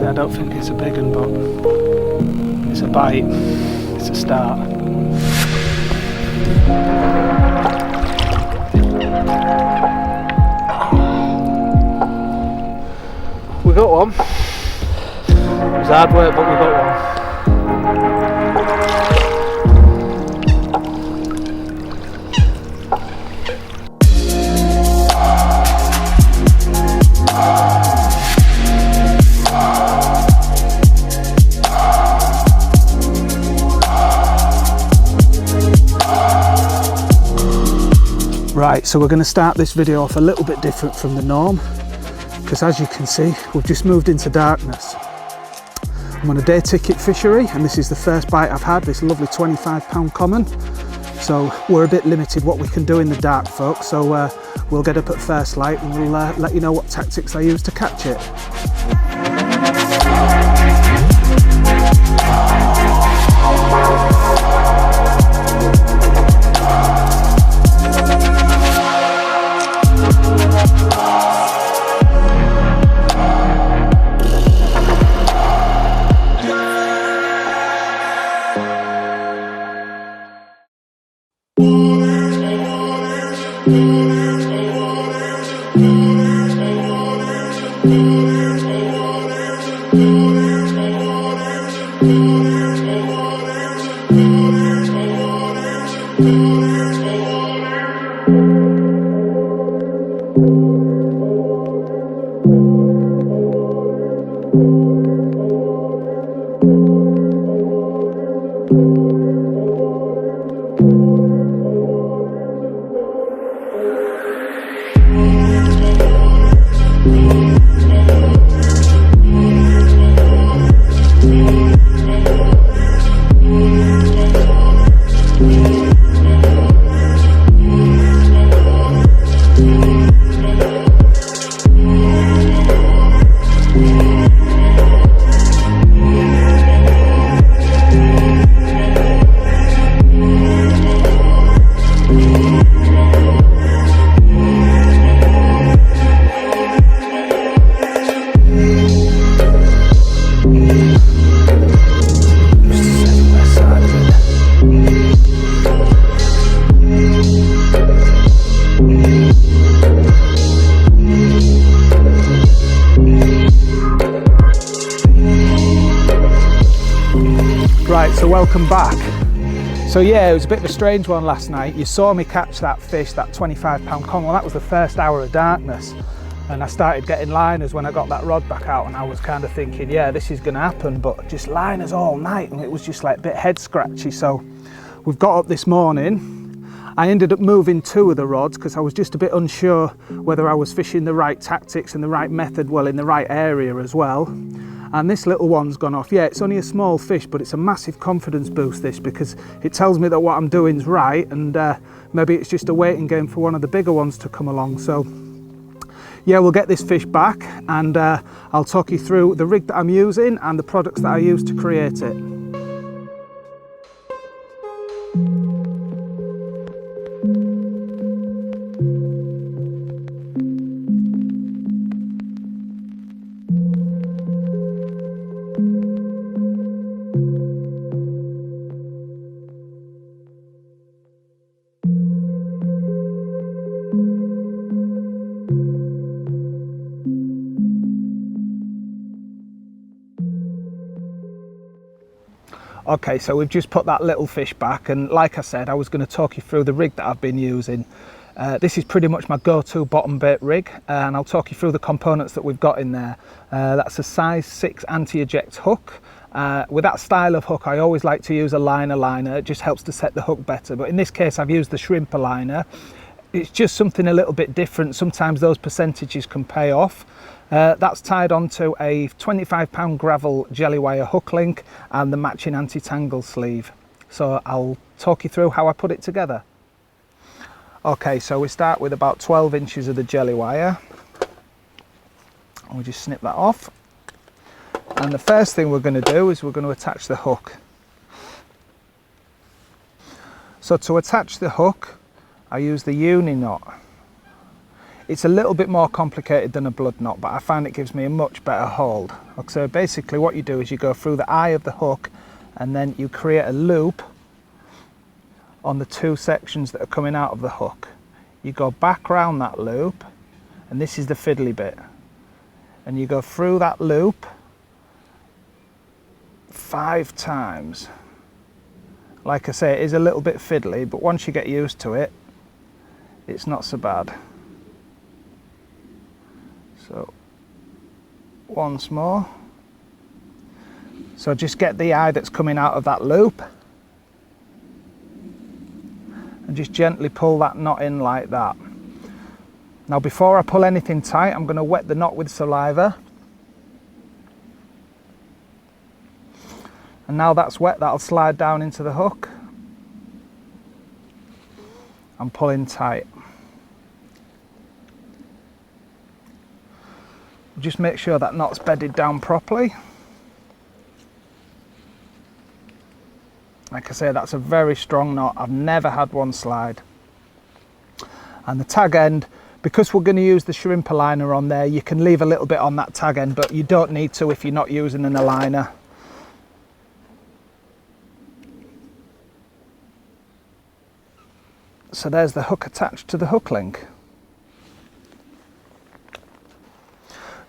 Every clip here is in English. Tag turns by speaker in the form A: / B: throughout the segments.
A: Obviously I don't think it's a big one, but it's a bite, it's a start. We got one. It was hard work, but we got one. Right, so we're going to start this video off a little bit different from the norm, because as you can see, we've just moved into darkness. I'm on a day ticket fishery, and this is the first bite I've had, this lovely £25 common. So we're a bit limited what we can do in the dark, folks, so we'll get up at first light and we'll let you know what tactics I use to catch it. Right, so welcome back. So yeah, it was a bit of a strange one last night. You saw me catch that fish, that £25 common. Well, that was the first hour of darkness. And I started getting liners when I got that rod back out, and I was kind of thinking, yeah, this is gonna happen, but just liners all night, and it was just like a bit head scratchy. So we've got up this morning. I ended up moving 2 of the rods because I was just a bit unsure whether I was fishing the right tactics and the right method, well, in the right area as well. And this little one's gone off. Yeah, it's only a small fish, but it's a massive confidence boost, this, because it tells me that what I'm doing is right, and maybe it's just a waiting game for one of the bigger ones to come along. So yeah, we'll get this fish back, and I'll talk you through the rig that I'm using and the products that I use to create it. Okay, so we've just put that little fish back, and like I said, I was going to talk you through the rig that I've been using. This is pretty much my go-to bottom bait rig, and I'll talk you through the components that we've got in there. That's a size 6 anti-eject hook. With that style of hook, I always like to use a liner. It just helps to set the hook better, but in this case I've used the shrimp liner. It's just something a little bit different. Sometimes those percentages can pay off. That's tied onto a £25 gravel jelly wire hook link and the matching anti-tangle sleeve. So I'll talk you through how I put it together. Okay, so we start with about 12 inches of the jelly wire. And we just snip that off. And the first thing we're going to do is we're going to attach the hook. So to attach the hook, I use the uni knot. It's a little bit more complicated than a blood knot, but I find it gives me a much better hold. So basically what you do is you go through the eye of the hook and then you create a loop on the two sections that are coming out of the hook. You go back round that loop, and this is the fiddly bit, and you go through that loop 5 times. Like I say, it is a little bit fiddly, but once you get used to it, it's not so bad. So once more. So just get the eye that's coming out of that loop and just gently pull that knot in like that. Now before I pull anything tight, I'm going to wet the knot with saliva. And now that's wet, that'll slide down into the hook and pull in tight. Just make sure that knot's bedded down properly. Like I say, that's a very strong knot. I've never had one slide. And the tag end, because we're going to use the shrimp aligner on there, you can leave a little bit on that tag end, but you don't need to if you're not using an aligner. So there's the hook attached to the hook link.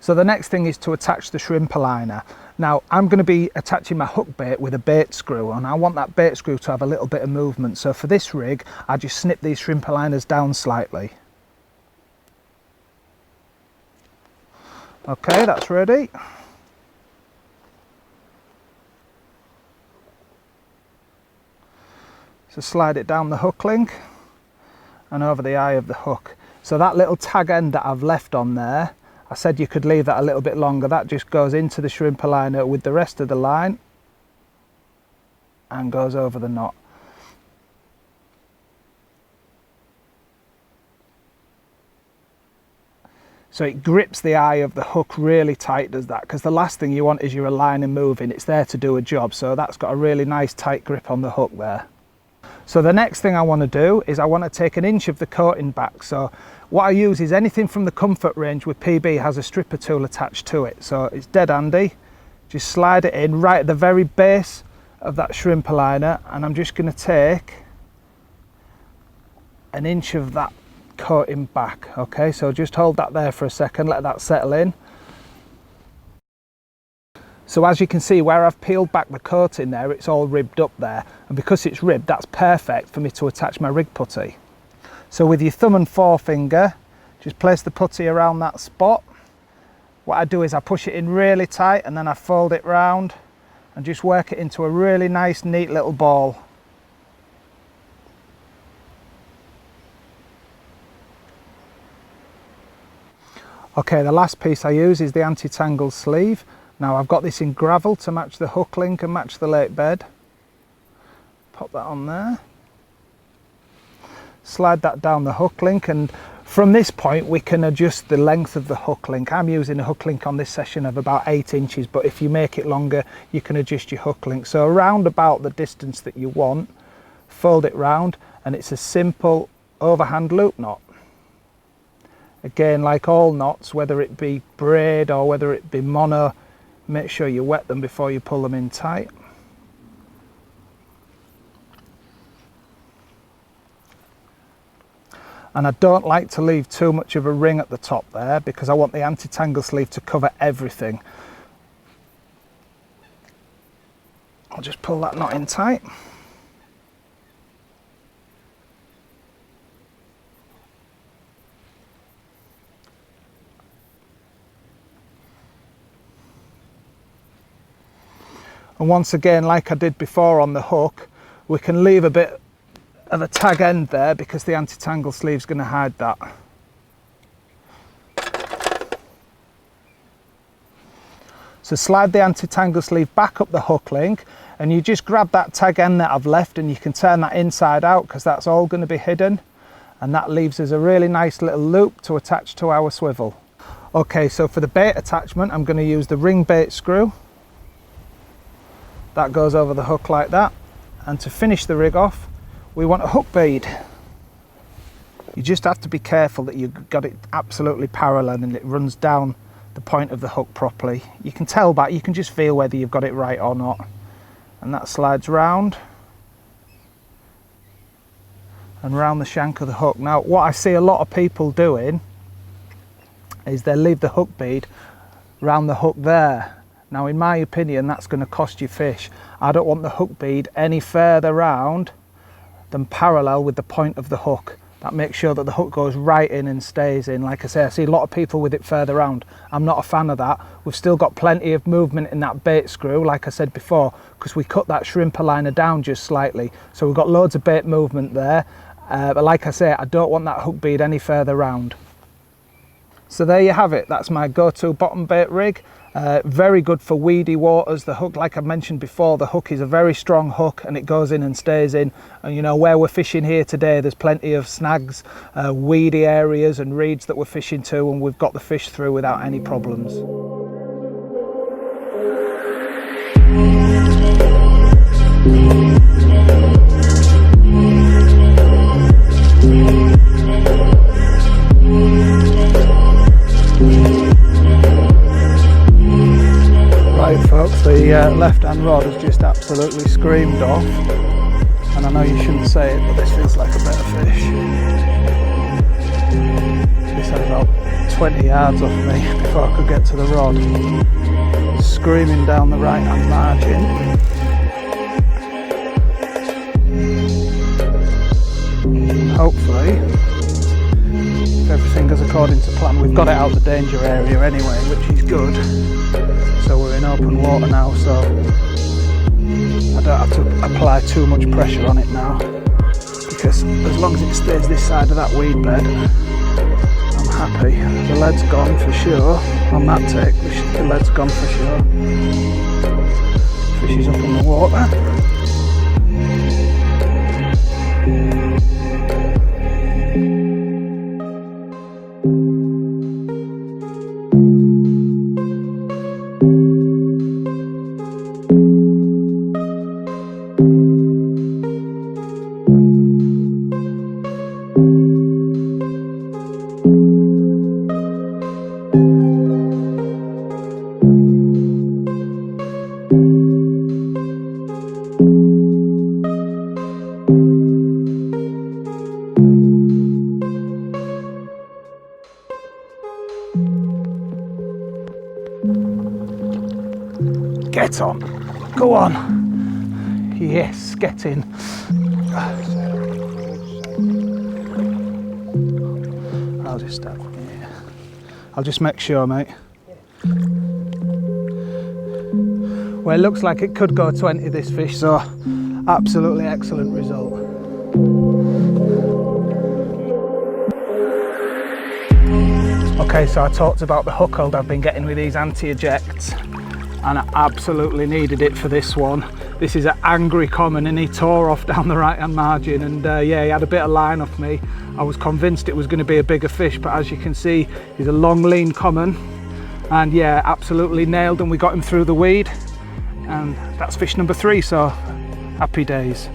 A: So the next thing is to attach the shrimp aligner. Now I'm going to be attaching my hook bait with a bait screw, and I want that bait screw to have a little bit of movement. So for this rig, I just snip these shrimp aligners down slightly. Okay, that's ready. So slide it down the hook link and over the eye of the hook. So that little tag end that I've left on there, I said you could leave that a little bit longer. That just goes into the shrimp aligner with the rest of the line and goes over the knot. So it grips the eye of the hook really tight, does that, because the last thing you want is your aligner moving. It's there to do a job, so that's got a really nice tight grip on the hook there. So the next thing I want to do is I want to take 1 inch of the coating back. So what I use is anything from the Comfort range with PB has a stripper tool attached to it. So it's dead handy. Just slide it in right at the very base of that shrimp aligner, and I'm just going to take 1 inch of that coating back. Okay, so just hold that there for a second, let that settle in. So as you can see, where I've peeled back the coating there, it's all ribbed up there, and because it's ribbed, that's perfect for me to attach my rig putty. So with your thumb and forefinger, just place the putty around that spot. What I do is I push it in really tight, and then I fold it round and just work it into a really nice neat little ball. Okay, the last piece I use is the anti-tangle sleeve. Now I've got this in gravel to match the hook link and match the lake bed. Pop that on there. Slide that down the hook link, and from this point we can adjust the length of the hook link. I'm using a hook link on this session of about 8 inches, but if you make it longer you can adjust your hook link. So around about the distance that you want, fold it round, and it's a simple overhand loop knot. Again, like all knots, whether it be braid or whether it be mono, make sure you wet them before you pull them in tight. And I don't like to leave too much of a ring at the top there because I want the anti-tangle sleeve to cover everything. I'll just pull that knot in tight. And once again, like I did before on the hook, we can leave a bit of a tag end there because the anti-tangle sleeve is going to hide that. So slide the anti-tangle sleeve back up the hook link, and you just grab that tag end that I've left and you can turn that inside out because that's all going to be hidden, and that leaves us a really nice little loop to attach to our swivel. Okay, so for the bait attachment I'm going to use the ring bait screw. That goes over the hook like that, and to finish the rig off we want a hook bead. You just have to be careful that you've got it absolutely parallel and it runs down the point of the hook properly. You can tell that, you can just feel whether you've got it right or not. And that slides round and round the shank of the hook. Now what I see a lot of people doing is they leave the hook bead round the hook there. Now in my opinion that's going to cost you fish. I don't want the hook bead any further round than parallel with the point of the hook. That makes sure that the hook goes right in and stays in. Like I say, I see a lot of people with it further round. I'm not a fan of that. We've still got plenty of movement in that bait screw, like I said before, because we cut that shrimper liner down just slightly. So we've got loads of bait movement there. But like I say, I don't want that hook bead any further round. So there you have it. That's my go-to bottom bait rig. Very good for weedy waters. The hook, like I mentioned before, the hook is a very strong hook and it goes in and stays in. And you know, where we're fishing here today, there's plenty of snags, weedy areas and reeds that we're fishing to, and we've got the fish through without any problems. Right folks, the left-hand rod has just absolutely screamed off, and I know you shouldn't say it, but this feels like a better fish. This had about 20 yards off me before I could get to the rod. It's screaming down the right-hand margin. Hopefully, if everything goes according to plan, we've got it out the danger area anyway, which is good. So we're in open water now, so I don't have to apply too much pressure on it now, because as long as it stays this side of that weed bed, I'm happy. The lead's gone for sure on that take. The lead's gone for sure. Fish is up in the water. Get on, go on, yes, get in. I'll just start from here. I'll just make sure, mate. Well, it looks like it could go 20 this fish, so absolutely excellent result. Okay, so I talked about the hook hold I've been getting with these anti-ejects, and I absolutely needed it for this one. This is an angry common and he tore off down the right hand margin, and yeah, he had a bit of line off me. I was convinced it was going to be a bigger fish, but as you can see, he's a long lean common, and yeah, absolutely nailed, and we got him through the weed, and that's fish number 3, so happy days.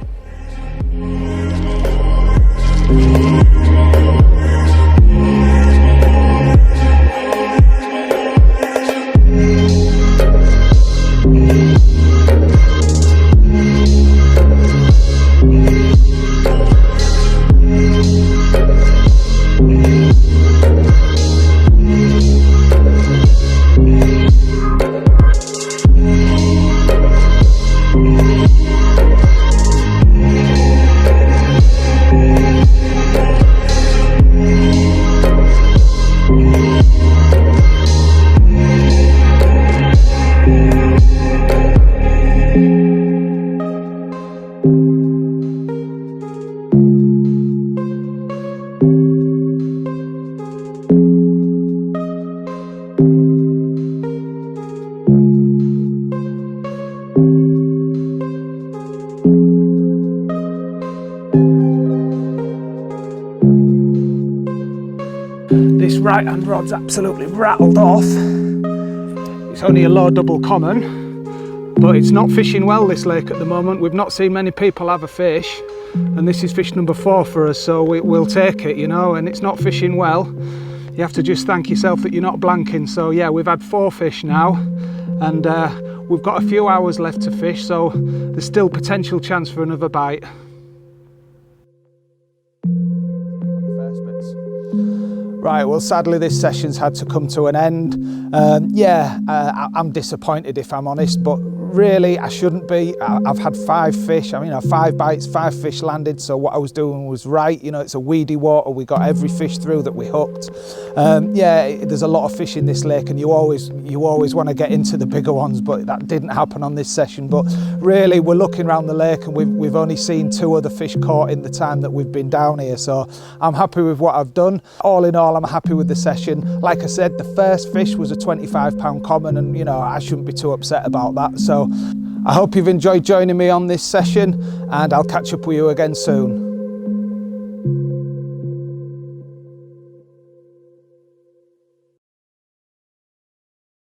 A: This right hand rod's absolutely rattled off. It's only a low double common, but it's not fishing well this lake at the moment. We've not seen many people have a fish, and this is fish number 4 for us, so we'll take it, you know. And it's not fishing well, you have to just thank yourself that you're not blanking. So yeah, we've had 4 fish now, and we've got a few hours left to fish, so there's still potential chance for another bite. Right, well, sadly this session's had to come to an end. I'm disappointed, if I'm honest, but really I shouldn't be. I've had 5 fish, 5 bites, 5 fish landed, so what I was doing was right. You know, it's a weedy water, we got every fish through that we hooked. There's a lot of fish in this lake, and you always want to get into the bigger ones, but that didn't happen on this session. But really, we're looking around the lake, and we've only seen 2 other fish caught in the time that we've been down here, so I'm happy with what I've done. All in all, I'm happy with the session. Like I said, the first fish was a 25-pound common, and you know, I shouldn't be too upset about that. So I hope you've enjoyed joining me on this session, and I'll catch up with you again soon.